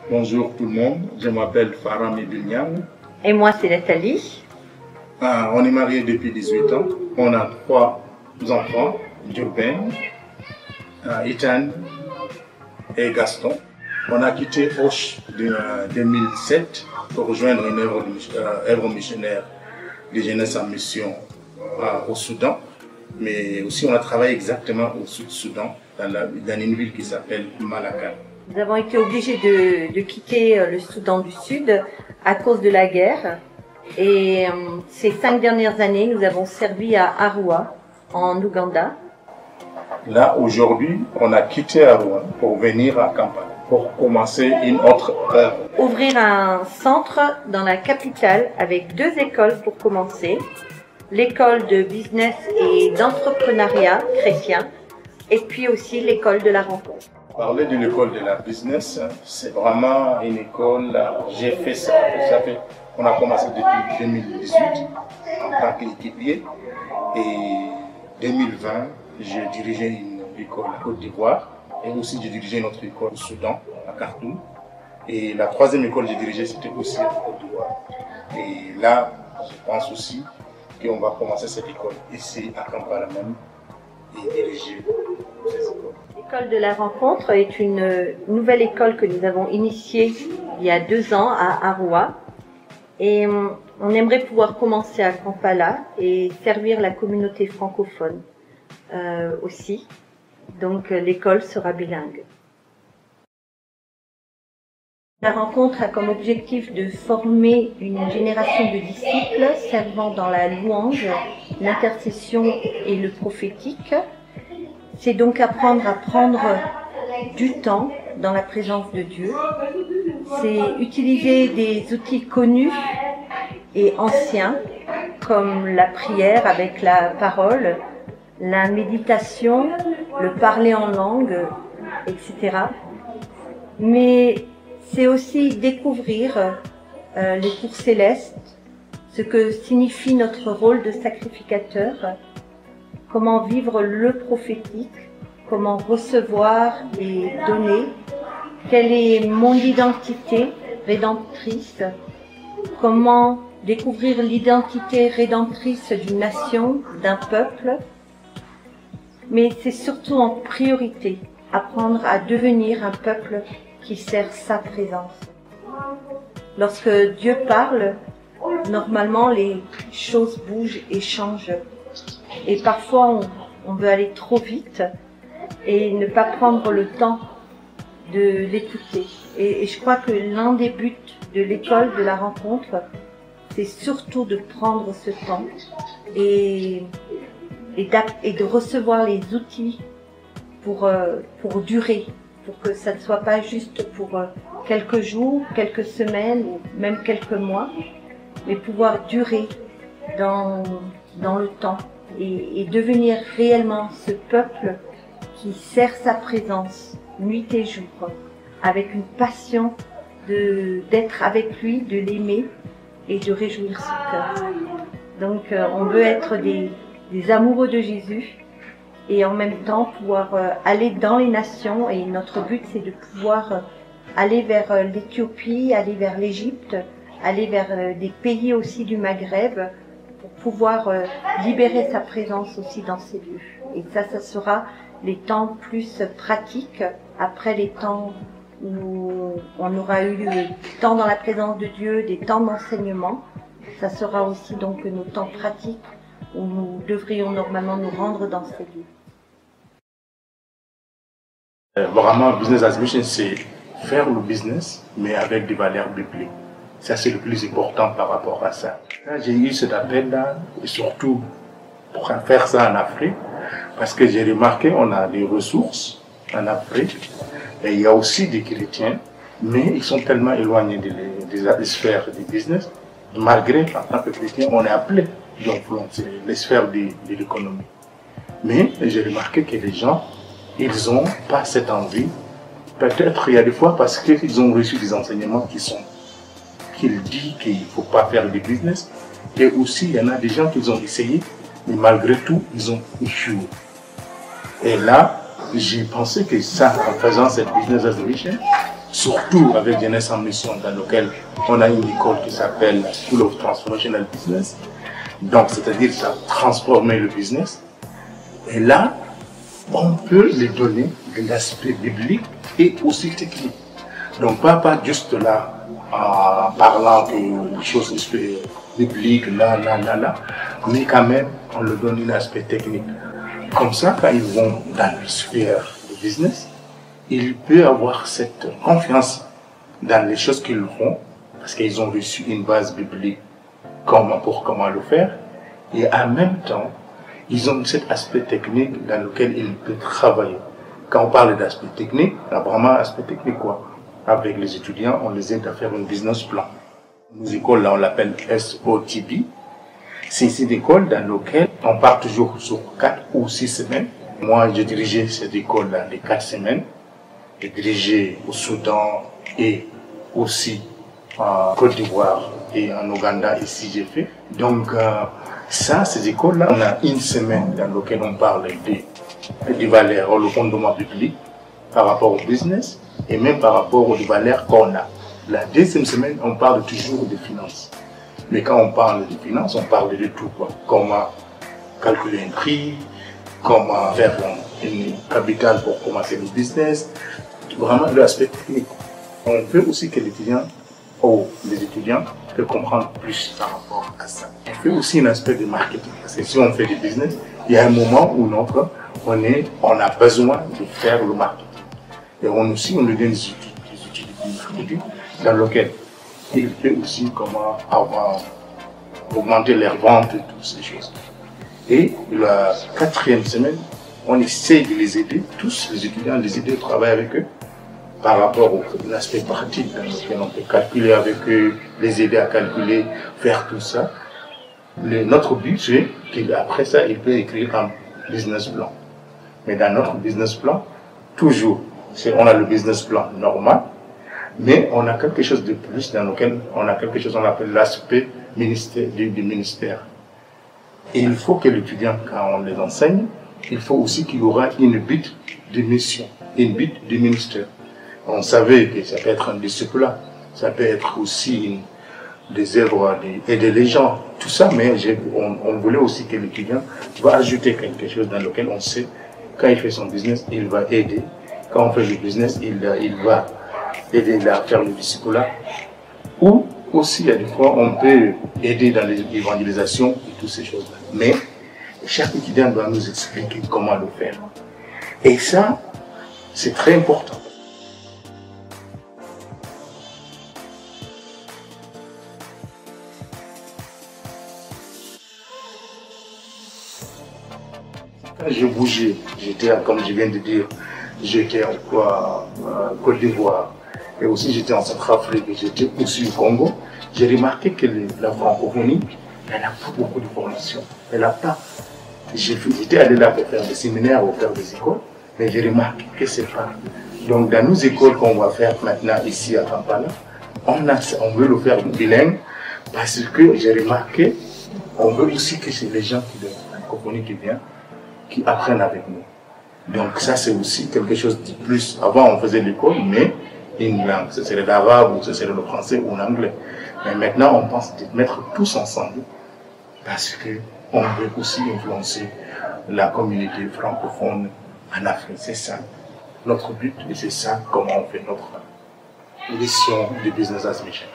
Bonjour tout le monde, je m'appelle Farah Medunian. Et moi, c'est Nathalie. On est mariés depuis 18 ans. On a 3 enfants, Durban, Ethan et Gaston. On a quitté Auch en 2007 pour rejoindre une œuvre missionnaire de jeunesse en mission au Soudan. Mais aussi, on a travaillé exactement au Sud-Soudan, dans une ville qui s'appelle Malakal. Nous avons été obligés de quitter le Soudan du Sud à cause de la guerre. Et ces 5 dernières années, nous avons servi à Arua, en Ouganda. Là, aujourd'hui, on a quitté Arua pour venir à Kampala, pour commencer une autre œuvre. Ouvrir un centre dans la capitale avec 2 écoles pour commencer. L'école de business et d'entrepreneuriat chrétien, et puis aussi l'école de la rencontre. Parler de l'école de la business, c'est vraiment une école, j'ai fait ça, on a commencé depuis 2018 en tant qu'équipier, et 2020, j'ai dirigé une école à Côte d'Ivoire, et aussi j'ai dirigé une autre école au Soudan, à Khartoum, et la 3e école que j'ai dirigée, c'était aussi à Côte d'Ivoire. Et là, je pense aussi qu'on va commencer cette école ici à Kampala même et diriger ces écoles. L'école de la rencontre est une nouvelle école que nous avons initiée il y a 2 ans à Arua. Et on aimerait pouvoir commencer à Kampala et servir la communauté francophone aussi. Donc l'école sera bilingue. La rencontre a comme objectif de former une génération de disciples servant dans la louange, l'intercession et le prophétique. C'est donc apprendre à prendre du temps dans la présence de Dieu. C'est utiliser des outils connus et anciens comme la prière avec la parole, la méditation, le parler en langue, etc. Mais c'est aussi découvrir les cours célestes, ce que signifie notre rôle de sacrificateur, comment vivre le prophétique, comment recevoir et donner, quelle est mon identité rédemptrice, comment découvrir l'identité rédemptrice d'une nation, d'un peuple, mais c'est surtout en priorité apprendre à devenir un peuple qui sert sa présence. Lorsque Dieu parle, normalement les choses bougent et changent. Et parfois on veut aller trop vite et ne pas prendre le temps de l'écouter. Et je crois que l'un des buts de l'école de la rencontre, c'est surtout de prendre ce temps et de recevoir les outils pour durer, pour que ça ne soit pas juste pour quelques jours, quelques semaines ou même quelques mois, mais pouvoir durer dans le temps et devenir réellement ce peuple qui sert sa présence nuit et jour, avec une passion d'être avec lui, de l'aimer et de réjouir son cœur. Donc on veut être des amoureux de Jésus et en même temps pouvoir aller dans les nations, et notre but c'est de pouvoir aller vers l'Éthiopie, aller vers l'Égypte, aller vers des pays aussi du Maghreb pour pouvoir libérer sa présence aussi dans ces lieux. Et ça sera les temps plus pratiques, après les temps où on aura eu des temps dans la présence de Dieu, des temps d'enseignement. Ça sera aussi donc nos temps pratiques où nous devrions normalement nous rendre dans ces lieux. Vraiment, Business as Mission, c'est faire le business, mais avec des valeurs bibliques. Ça, c'est le plus important par rapport à ça. J'ai eu cet appel-là, et surtout pour faire ça en Afrique, parce que j'ai remarqué on a des ressources en Afrique, et il y a aussi des chrétiens, mais ils sont tellement éloignés des sphères du business, malgré, en tant que chrétien, on est appelé d'influencer les sphères de l'économie. Mais j'ai remarqué que les gens, ils n'ont pas cette envie. Peut-être il y a des fois parce qu'ils ont reçu des enseignements qu'ils disent qu'il ne faut pas faire du business. Et aussi, il y en a des gens qui ont essayé, mais malgré tout, ils ont échoué. Et là, j'ai pensé que ça, en faisant cette business as a mission, surtout avec Jeunesse en Mission, dans lequel on a une école qui s'appelle School of Transformational Business. Donc, c'est-à-dire ça transformer le business. Et là, on peut les donner de l'aspect biblique et aussi technique. Donc, pas juste là, en parlant de choses bibliques, là, mais quand même, on leur donne un aspect technique. Comme ça, quand ils vont dans le sphère du business, ils peuvent avoir cette confiance dans les choses qu'ils font, parce qu'ils ont reçu une base biblique pour comment le faire, et en même temps, ils ont cet aspect technique dans lequel ils peuvent travailler. Quand on parle d'aspect technique, il y a vraiment un aspect technique quoi. Avec les étudiants, on les aide à faire un business plan. Nos écoles, là, on l'appelle SOTB. C'est une école dans laquelle on part toujours sur 4 ou 6 semaines. Moi, j'ai dirigé cette école-là les 4 semaines. J'ai dirigé au Soudan et aussi en Côte d'Ivoire et en Ouganda, ici j'ai fait. Donc, ces écoles-là, on a une semaine dans laquelle on parle des valeurs, le fondement biblique par rapport au business et même par rapport aux valeurs qu'on a. La deuxième semaine, on parle toujours des finances. Mais quand on parle de finances, on parle de tout quoi. Comment calculer un prix, comment faire une capital pour commencer le business, vraiment l'aspect technique. On veut aussi que les étudiants peuvent comprendre plus par rapport à ça. On fait aussi un aspect de marketing. Parce que si on fait du business, il y a un moment où on a besoin de faire le marketing. Et on nous donne des outils de marketing dans lesquels ils peuvent aussi comment augmenter leurs ventes et toutes ces choses. Et la 4e semaine, on essaie de les aider, tous les étudiants, les aider à travailler avec eux par rapport à l'aspect pratique dans lequel on peut calculer avec eux, les aider à calculer, faire tout ça. Notre but, c'est qu'après ça, ils peuvent écrire un business plan. Mais dans notre business plan, toujours, on a le business plan normal, mais on a quelque chose de plus dans lequel on a quelque chose qu'on appelle l'aspect du ministère. Et il faut que l'étudiant, quand on les enseigne, il faut aussi qu'il y aura une but de mission, une but du ministère. On savait que ça peut être un disciple, ça peut être aussi des œuvres d'aider les gens, tout ça, mais on voulait aussi que l'étudiant va ajouter quelque chose dans lequel on sait, quand il fait son business, il va aider. Quand on fait le business, il va aider à faire le disciple. Ou aussi, il y a des fois, on peut aider dans l'évangélisation et toutes ces choses-là. Mais chaque étudiant doit nous expliquer comment le faire. Et ça, c'est très important. Quand j'ai bougé, comme je viens de dire, j'étais en Côte d'Ivoire et aussi j'étais en Centrafrique et j'étais aussi au Congo. J'ai remarqué que la francophonie, elle n'a pas beaucoup de formation. Elle n'a pas. J'étais allé là pour faire des séminaires ou faire des écoles, mais j'ai remarqué que c'est pas. Donc dans nos écoles qu'on va faire maintenant ici à Kampala, on veut le faire bilingue parce que j'ai remarqué, on veut aussi que c'est les gens de la francophonie qui apprennent avec nous. Donc ça c'est aussi quelque chose de plus. Avant on faisait l'école, mais une langue, ce serait l'arabe ou ce serait le français ou l'anglais. Mais maintenant on pense de mettre tous ensemble parce qu'on veut aussi influencer la communauté francophone en Afrique. C'est ça notre but et c'est ça comment on fait notre mission de Business as Mission.